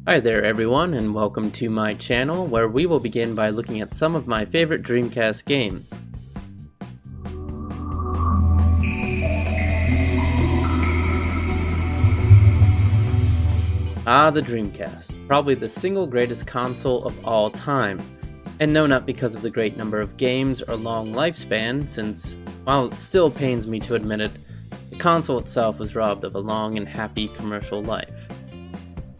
Hi there everyone, and welcome to my channel where we will begin by looking at some of my favorite Dreamcast games. The Dreamcast, probably the single greatest console of all time. And no, not because of the great number of games or long lifespan, since, while it still pains me to admit it, the console itself was robbed of a long and happy commercial life.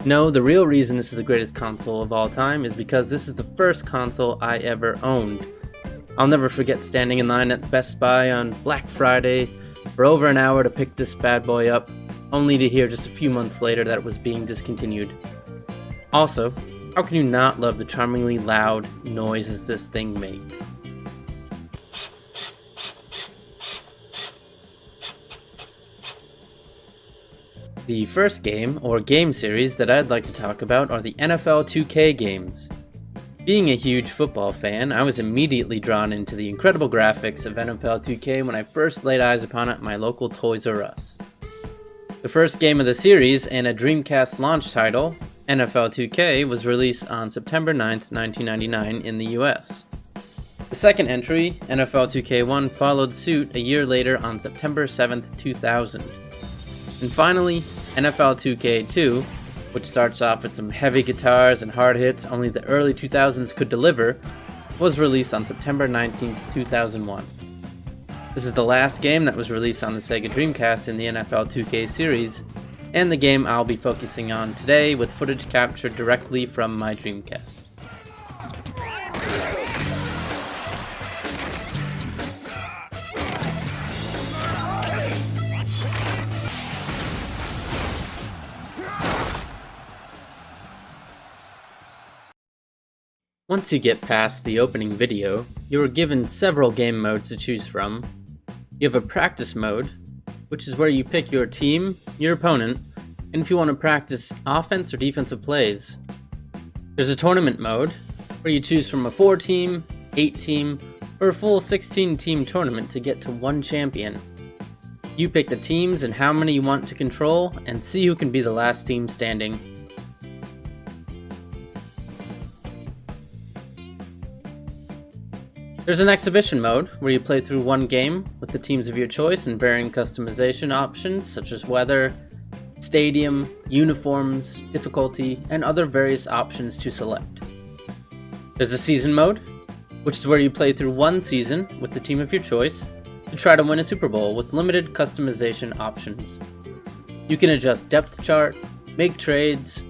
No, the real reason this is the greatest console of all time is because this is the first console I ever owned. I'll never forget standing in line at Best Buy on Black Friday for over an hour to pick this bad boy up, only to hear just a few months later that it was being discontinued. Also, how can you not love the charmingly loud noises this thing makes? The first game, or game series, that I'd like to talk about are the NFL 2K games. Being a huge football fan, I was immediately drawn into the incredible graphics of NFL 2K when I first laid eyes upon it at my local Toys R Us. The first game of the series, and a Dreamcast launch title, NFL 2K, was released on September 9th, 1999 in the US. The second entry, NFL 2K1, followed suit a year later on September 7th, 2000. And finally, NFL 2K2, which starts off with some heavy guitars and hard hits only the early 2000s could deliver, was released on September 19th, 2001. This is the last game that was released on the Sega Dreamcast in the NFL 2K series, and the game I'll be focusing on today with footage captured directly from my Dreamcast. Once you get past the opening video, you are given several game modes to choose from. You have a practice mode, which is where you pick your team, your opponent, and if you want to practice offense or defensive plays. There's a tournament mode, where you choose from a 4-team, 8-team, or a full 16-team tournament to get to one champion. You pick the teams and how many you want to control, and see who can be the last team standing. There's an exhibition mode, where you play through one game with the teams of your choice and varying customization options such as weather, stadium, uniforms, difficulty, and other various options to select. There's a season mode, which is where you play through one season with the team of your choice to try to win a Super Bowl with limited customization options. You can adjust depth chart, make trades,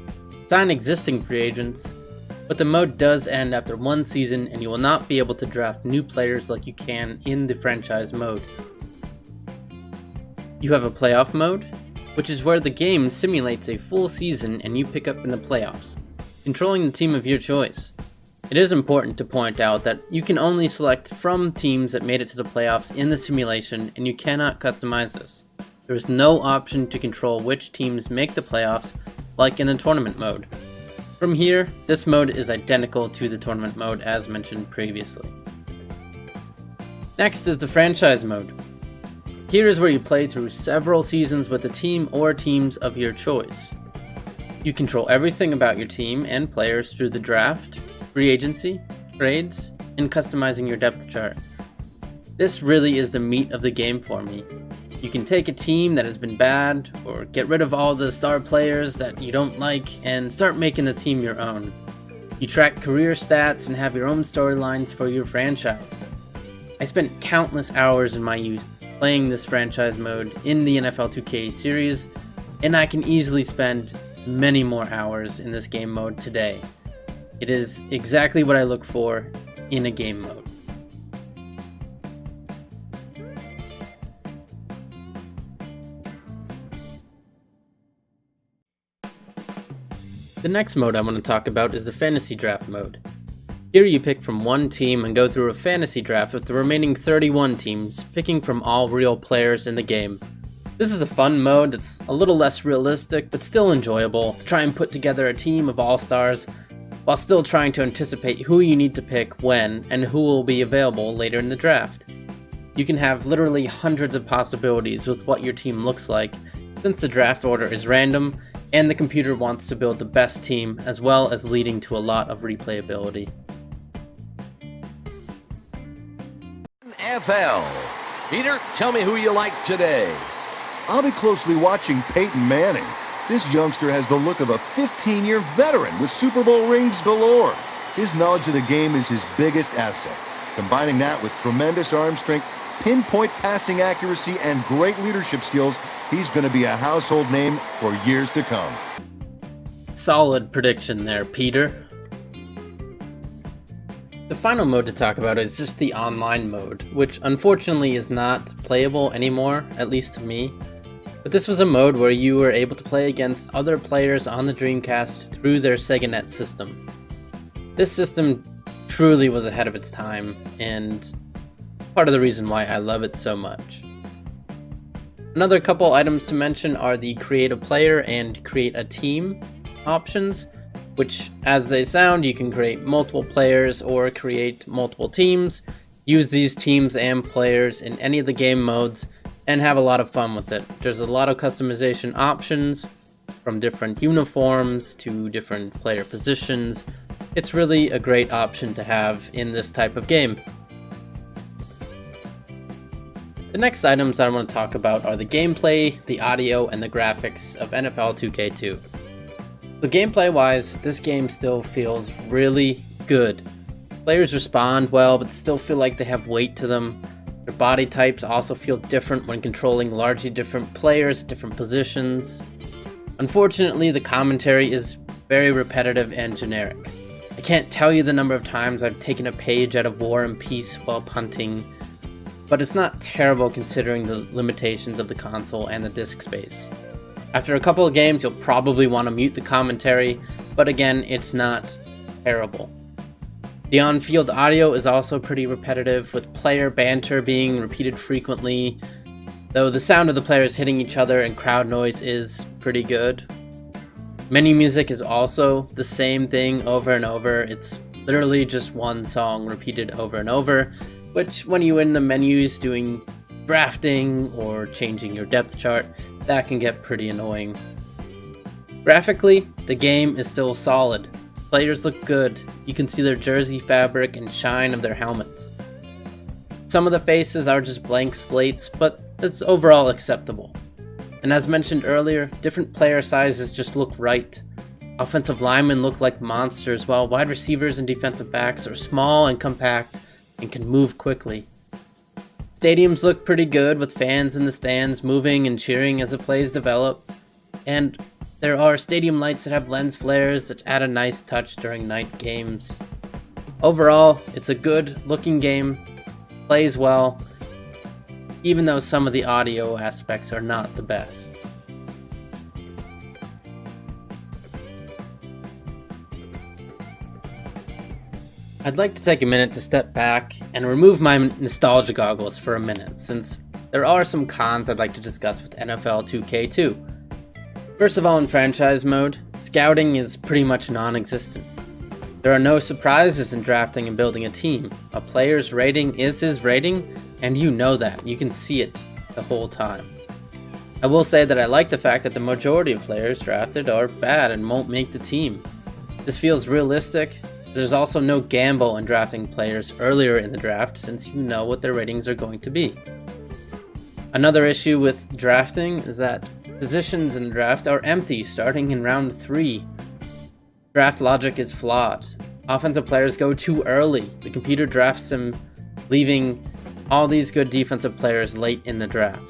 sign existing free agents, but the mode does end after one season and you will not be able to draft new players like you can in the franchise mode. You have a playoff mode, which is where the game simulates a full season and you pick up in the playoffs, controlling the team of your choice. It is important to point out that you can only select from teams that made it to the playoffs in the simulation and you cannot customize this. There is no option to control which teams make the playoffs like in the tournament mode. From here, this mode is identical to the tournament mode as mentioned previously. Next is the franchise mode. Here is where you play through several seasons with a team or teams of your choice. You control everything about your team and players through the draft, free agency, trades, and customizing your depth chart. This really is the meat of the game for me. You can take a team that has been bad, or get rid of all the star players that you don't like, and start making the team your own. You track career stats and have your own storylines for your franchise. I spent countless hours in my youth playing this franchise mode in the NFL 2K series, and I can easily spend many more hours in this game mode today. It is exactly what I look for in a game mode. The next mode I want to talk about is the fantasy draft mode. Here you pick from one team and go through a fantasy draft with the remaining 31 teams, picking from all real players in the game. This is a fun mode that's a little less realistic, but still enjoyable to try and put together a team of all-stars, while still trying to anticipate who you need to pick when and who will be available later in the draft. You can have literally hundreds of possibilities with what your team looks like, since the draft order is random, and the computer wants to build the best team, as well as leading to a lot of replayability. NFL. Peter, tell me who you like today. I'll be closely watching Peyton Manning. This youngster has the look of a 15-year veteran with Super Bowl rings galore. His knowledge of the game is his biggest asset. Combining that with tremendous arm strength, pinpoint passing accuracy, and great leadership skills, he's going to be a household name for years to come. Solid prediction there, Peter. The final mode to talk about is just the online mode, which unfortunately is not playable anymore, at least to me. But this was a mode where you were able to play against other players on the Dreamcast through their Sega Net system. This system truly was ahead of its time, and part of the reason why I love it so much. Another couple items to mention are the create a player and create a team options, which, as they sound, you can create multiple players or create multiple teams, use these teams and players in any of the game modes, and have a lot of fun with it. There's a lot of customization options, from different uniforms to different player positions. It's really a great option to have in this type of game. The next items I want to talk about are the gameplay, the audio, and the graphics of NFL 2K2. So gameplay wise, this game still feels really good. Players respond well, but still feel like they have weight to them. Their body types also feel different when controlling largely different players, different positions. Unfortunately, the commentary is very repetitive and generic. I can't tell you the number of times I've taken a page out of War and Peace while punting, but it's not terrible considering the limitations of the console and the disk space. After a couple of games, you'll probably want to mute the commentary, but again, it's not terrible. The on-field audio is also pretty repetitive, with player banter being repeated frequently, though the sound of the players hitting each other and crowd noise is pretty good. Menu music is also the same thing over and over. It's literally just one song repeated over and over, which when you're in the menus doing drafting or changing your depth chart, that can get pretty annoying. Graphically, the game is still solid. Players look good. You can see their jersey fabric and shine of their helmets. Some of the faces are just blank slates, but it's overall acceptable. And as mentioned earlier, different player sizes just look right. Offensive linemen look like monsters, while wide receivers and defensive backs are small and compact and can move quickly. Stadiums look pretty good, with fans in the stands moving and cheering as the plays develop, and there are stadium lights that have lens flares that add a nice touch during night games. Overall, it's a good looking game, plays well, even though some of the audio aspects are not the best. I'd like to take a minute to step back and remove my nostalgia goggles for a minute, since there are some cons I'd like to discuss with NFL 2K2. First of all, in franchise mode, scouting is pretty much non-existent. There are no surprises in drafting and building a team. A player's rating is his rating, and you know that. You can see it the whole time. I will say that I like the fact that the majority of players drafted are bad and won't make the team. This feels realistic. There's also no gamble in drafting players earlier in the draft, since you know what their ratings are going to be. Another issue with drafting is that positions in the draft are empty starting in round 3. Draft logic is flawed. Offensive players go too early. The computer drafts them, leaving all these good defensive players late in the draft.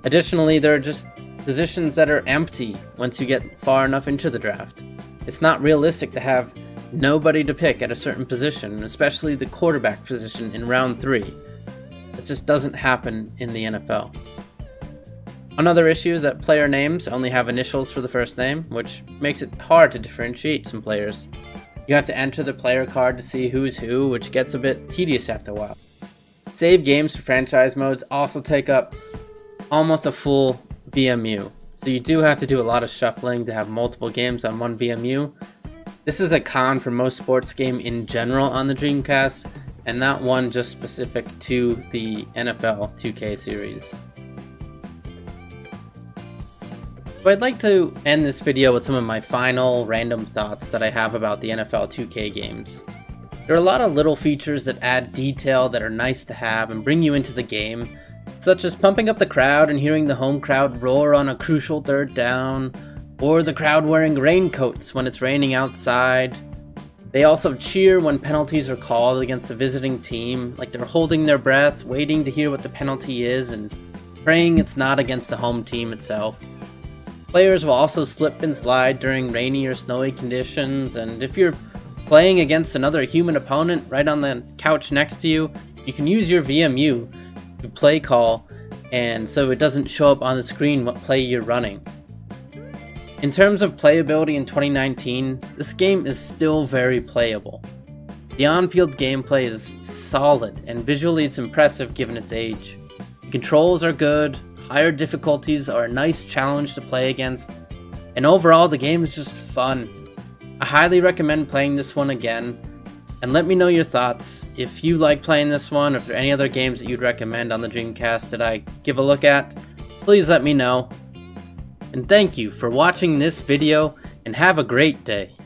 Additionally, there are just positions that are empty once you get far enough into the draft. It's not realistic to have nobody to pick at a certain position, especially the quarterback position in round 3. It just doesn't happen in the NFL. Another issue is that player names only have initials for the first name, which makes it hard to differentiate some players. You have to enter the player card to see who's who, which gets a bit tedious after a while. Save games for franchise modes also take up almost a full VMU, so you do have to do a lot of shuffling to have multiple games on one VMU. This is a con for most sports game in general on the Dreamcast, and not one just specific to the NFL 2K series. So I'd like to end this video with some of my final random thoughts that I have about the NFL 2K games. There are a lot of little features that add detail that are nice to have and bring you into the game, such as pumping up the crowd and hearing the home crowd roar on a crucial third down, or the crowd wearing raincoats when it's raining outside. They also cheer when penalties are called against the visiting team, like they're holding their breath, waiting to hear what the penalty is, and praying it's not against the home team itself. Players will also slip and slide during rainy or snowy conditions, and if you're playing against another human opponent right on the couch next to you, you can use your VMU to play call, and so it doesn't show up on the screen what play you're running. In terms of playability in 2019, this game is still very playable. The on-field gameplay is solid, and visually it's impressive given its age. The controls are good, higher difficulties are a nice challenge to play against, and overall the game is just fun. I highly recommend playing this one again, and let me know your thoughts. If you like playing this one, or if there are any other games that you'd recommend on the Dreamcast that I give a look at, please let me know. And thank you for watching this video, and have a great day.